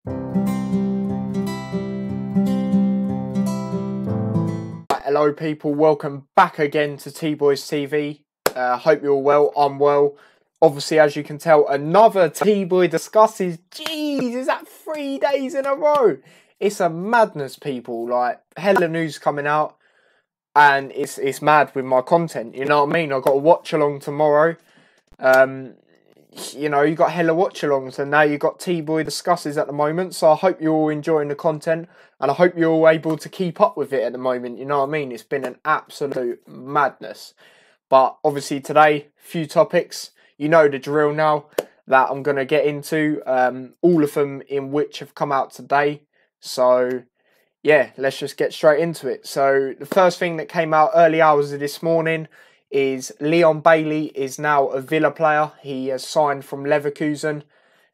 Hello people, welcome back again to T-Boys TV. Hope you're all well, I'm well. Obviously, as you can tell, another T-Boy discusses. Jeez, is that 3 days in a row? It's a madness, people. Like, hella news coming out. And it's mad with my content, you know what I mean? I've got a watch-along tomorrow. You know, you got hella watch-alongs, and now you got T-Boy discusses at the moment. So I hope you're all enjoying the content, and I hope you're all able to keep up with it at the moment. You know what I mean? It's been an absolute madness. But obviously today, few topics. You know the drill now that I'm going to get into. All of them in which have come out today. So yeah, let's just get straight into it. So the first thing that came out early hours of this morning is Leon Bailey is now a Villa player. He has signed from Leverkusen.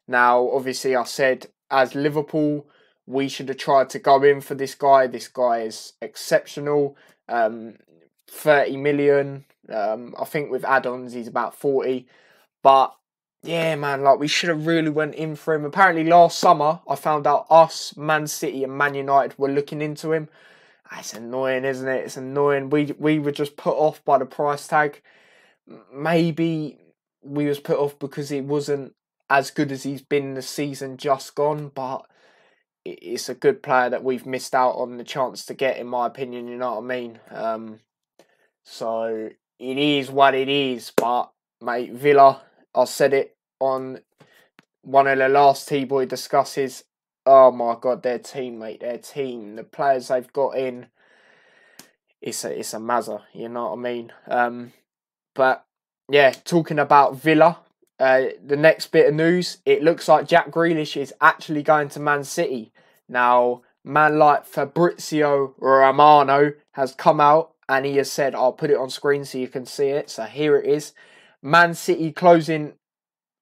Now, obviously, I said as Liverpool, we should have tried to go in for this guy. This guy is exceptional. 30 million. I think with add-ons, he's about 40. But yeah, man, like we should have really went in for him. Apparently, last summer, I found out us, Man City and Man United were looking into him. It's annoying, isn't it? It's annoying. We were just put off by the price tag. Maybe we was put off because he wasn't as good as he's been the season just gone, but it's a good player that we've missed out on the chance to get, in my opinion, you know what I mean? So it is what it is, but mate, Villa, I said it on one of the last T-Boy discusses. Oh my God, their team, mate, their team, the players they've got in, it's a mazza, you know what I mean? But yeah, talking about Villa, the next bit of news, it looks like Jack Grealish is actually going to Man City. Now, man like Fabrizio Romano has come out and he has said, I'll put it on screen so you can see it. So here it is. Man City closing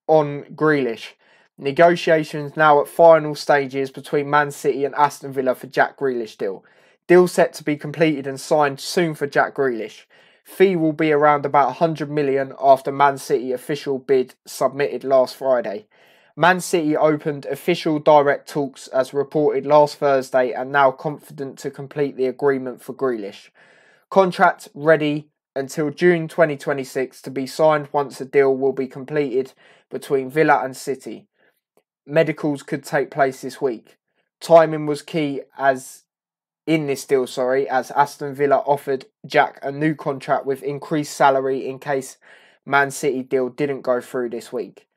on Grealish. Negotiations now at final stages between Man City and Aston Villa for Jack Grealish deal. Deal set to be completed and signed soon for Jack Grealish. Fee will be around about 100 million after Man City official bid submitted last Friday. Man City opened official direct talks as reported last Thursday and now confident to complete the agreement for Grealish. Contract ready until June 2026 to be signed once the deal will be completed between Villa and City. Medicals could take place this week. Timing was key as Aston Villa offered Jack a new contract with increased salary in case Man City deal didn't go through this week.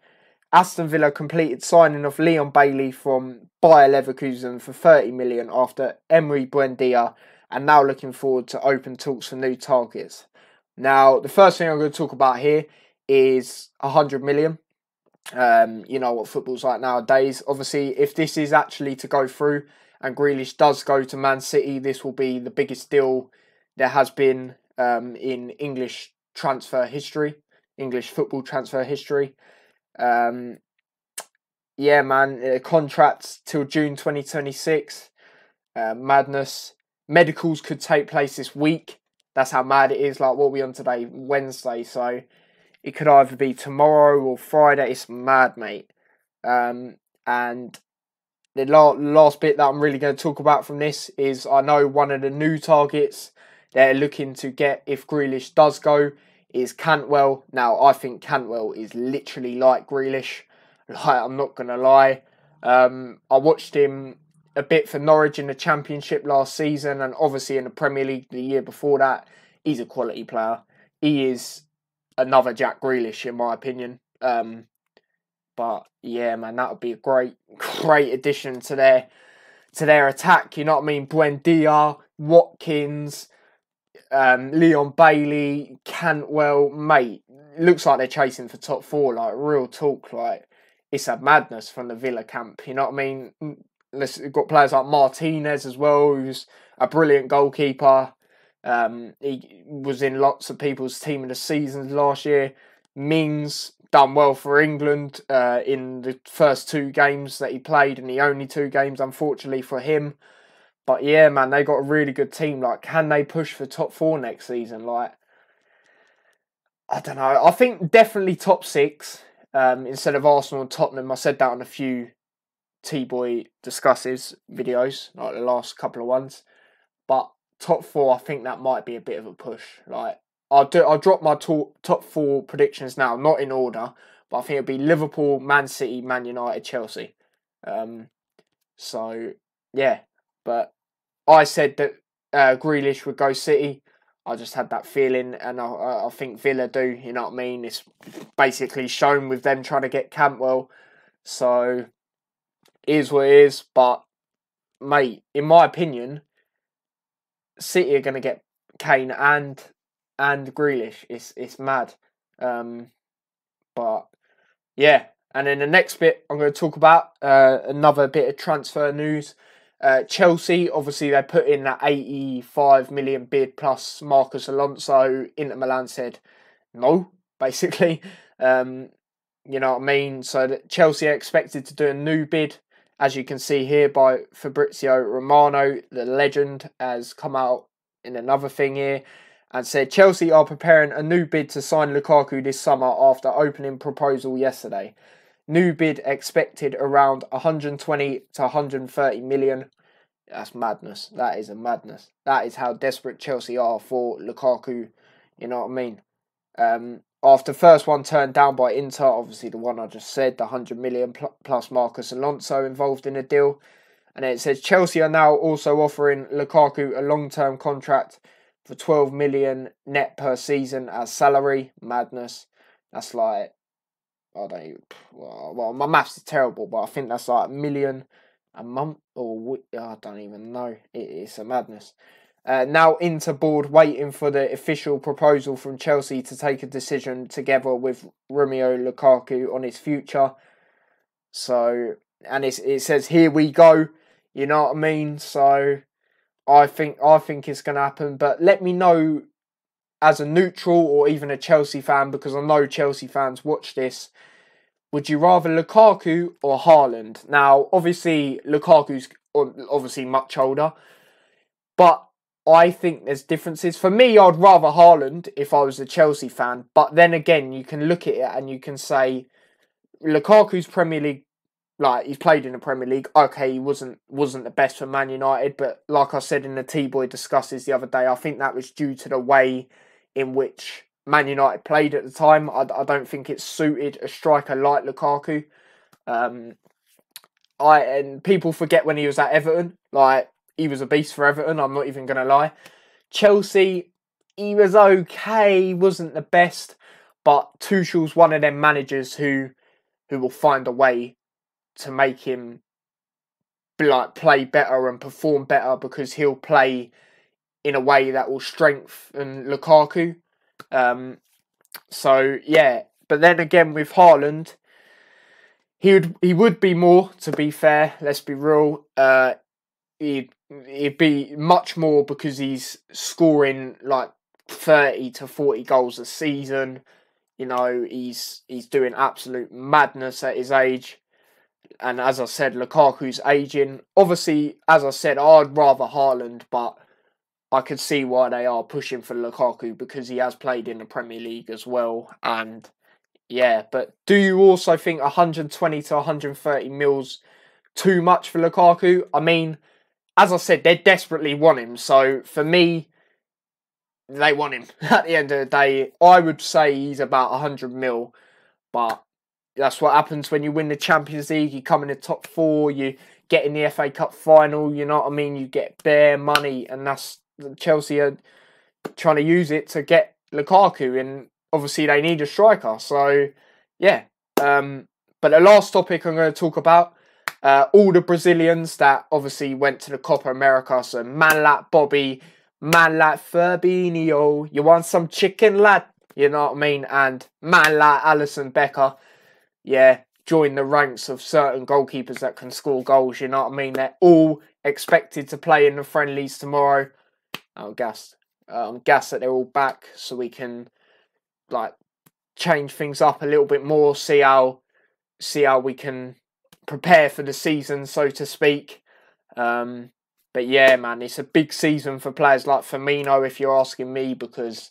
Aston Villa completed signing of Leon Bailey from Bayer Leverkusen for 30 million after Emery Buendia and now looking forward to open talks for new targets. Now, the first thing I'm going to talk about here is 100 million. You know what football's like nowadays. Obviously, if this is actually to go through and Grealish does go to Man City, this will be the biggest deal there has been in English football transfer history. Yeah, man, contracts till June 2026. Madness. Medicals could take place this week. That's how mad it is. Like, what are we on today? Wednesday, so it could either be tomorrow or Friday. It's mad, mate. And the last bit that I'm really going to talk about from this is I know one of the new targets they're looking to get if Grealish does go is Cantwell. Now, I think Cantwell is literally like Grealish. Like, I'm not going to lie. I watched him a bit for Norwich in the Championship last season and obviously in the Premier League the year before that. He's a quality player. He is another Jack Grealish, in my opinion. But yeah, man, that would be a great addition to their attack. You know what I mean? Buendia, Watkins, Leon Bailey, Cantwell, mate. Looks like they're chasing for top four. Like, real talk. Like, it's a madness from the Villa camp. You know what I mean? We've got players like Martinez as well, who's a brilliant goalkeeper. He was in lots of people's team of the seasons last year. Mings done well for England in the first 2 games that he played, and the only 2 games, unfortunately, for him. But yeah, man, they got a really good team. Like, can they push for top 4 next season? Like, I don't know. I think definitely top 6 instead of Arsenal and Tottenham. I said that on a few T-Boy discusses videos, like the last couple of ones. But top 4, I think that might be a bit of a push. Like, I'll drop my top 4 predictions now, not in order, but I think it'll be Liverpool, Man City, Man United, Chelsea. So yeah, but I said that Grealish would go City. I just had that feeling, and I think Villa do. You know what I mean? It's basically shown with them trying to get Cantwell. So it is what it is. But mate, in my opinion, City are going to get Kane and Grealish. It's mad. But yeah, and then the next bit I'm going to talk about another bit of transfer news. Chelsea, obviously, they put in that 85 million bid plus Marcus Alonso. Inter Milan said no, basically. You know what I mean? So that Chelsea are expected to do a new bid, as you can see here by Fabrizio Romano. The legend has come out in another thing here and said Chelsea are preparing a new bid to sign Lukaku this summer after opening proposal yesterday. New bid expected around 120 to 130 million. That's madness. That is a madness. That is how desperate Chelsea are for Lukaku. You know what I mean? After first one turned down by Inter, obviously the one I just said, the 100 million plus Marcus Alonso involved in the deal. And it says Chelsea are now also offering Lukaku a long-term contract for 12 million net per season as salary. Madness. That's like, I don't even, well, my maths is terrible, but I think that's like $1 million a month, or I don't even know. It's a madness. Now Inter board waiting for the official proposal from Chelsea to take a decision together with Romeo Lukaku on his future. So, and it says here we go. You know what I mean? So I think it's going to happen. But let me know as a neutral or even a Chelsea fan, because I know Chelsea fans watch this. Would you rather Lukaku or Haaland? Now, obviously, Lukaku's obviously much older, but I think there's differences. For me, I'd rather Haaland if I was a Chelsea fan. But then again, you can look at it and you can say Lukaku's Premier League, like he's played in the Premier League. Okay, he wasn't the best for Man United, but like I said in the T-Boy discusses the other day, I think that was due to the way in which Man United played at the time. I don't think it suited a striker like Lukaku. And people forget when he was at Everton, like he was a beast for Everton. I'm not even gonna lie. Chelsea, he was okay, he wasn't the best, but Tuchel's one of them managers who will find a way to make him play better and perform better, because he'll play in a way that will strengthen Lukaku. So yeah, but then again with Haaland, he would be more, to be fair. Let's be real. He'd be much more, because he's scoring like 30 to 40 goals a season. You know, he's doing absolute madness at his age. And as I said, Lukaku's aging. Obviously, as I said, I'd rather Haaland, but I could see why they are pushing for Lukaku, because he has played in the Premier League as well. And yeah, but do you also think 120 to 130 mils too much for Lukaku? I mean, as I said, they desperately want him. So for me, they want him. At the end of the day, I would say he's about 100 mil. But that's what happens when you win the Champions League. You come in the top 4, you get in the FA Cup final, you know what I mean? You get bare money, and that's Chelsea are trying to use it to get Lukaku, and obviously they need a striker. So yeah, but the last topic I'm going to talk about, all the Brazilians that obviously went to the Copa America. So man like Bobby, man like Fabinho, you want some chicken, lad? You know what I mean? And man like Alisson Becker, yeah, join the ranks of certain goalkeepers that can score goals. You know what I mean? They're all expected to play in the friendlies tomorrow. I'm gassed. I'm gassed that they're all back, so we can like change things up a little bit more. See how we can prepare for the season, so to speak. But yeah, man, it's a big season for players like Firmino, if you're asking me, because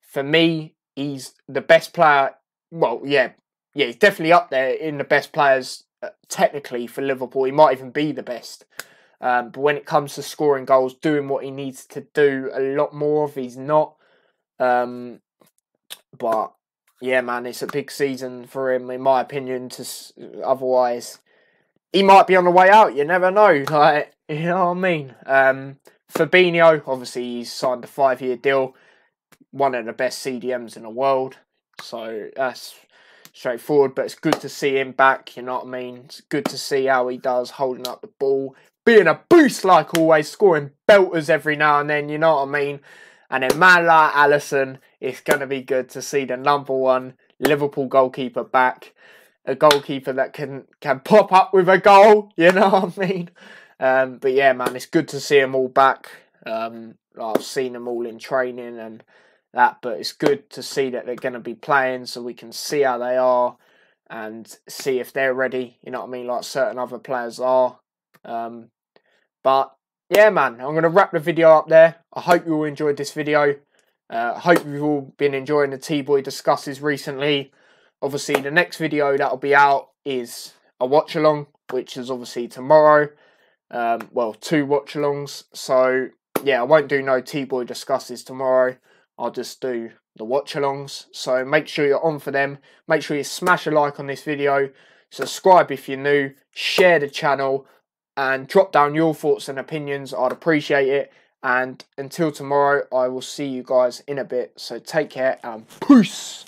for me, he's the best player. Well, yeah, he's definitely up there in the best players technically for Liverpool. He might even be the best. But when it comes to scoring goals, doing what he needs to do a lot more of, he's not. But yeah, man, it's a big season for him, in my opinion. Otherwise, he might be on the way out. You never know. Like, you know what I mean? Fabinho, obviously, he's signed a 5-year deal. One of the best CDMs in the world. So that's straightforward. But it's good to see him back. You know what I mean? It's good to see how he does, holding up the ball, being a beast like always, scoring belters every now and then. You know what I mean? And then man like Alisson, it's going to be good to see the #1 Liverpool goalkeeper back. A goalkeeper that can pop up with a goal, you know what I mean? But yeah, man, it's good to see them all back. I've seen them all in training and that, but it's good to see that they're going to be playing so we can see how they are and see if they're ready, you know what I mean, like certain other players are. But yeah, man, I'm going to wrap the video up there. I hope you all enjoyed this video. I hope you've all been enjoying the T-Boy discusses recently. Obviously, the next video that'll be out is a watch-along, which is obviously tomorrow. Well, 2 watch-alongs. So, yeah, I won't do no T-Boy discusses tomorrow. I'll just do the watch-alongs. So, make sure you're on for them. Make sure you smash a like on this video. Subscribe if you're new. Share the channel. And drop down your thoughts and opinions. I'd appreciate it. And until tomorrow, I will see you guys in a bit. So, take care and peace.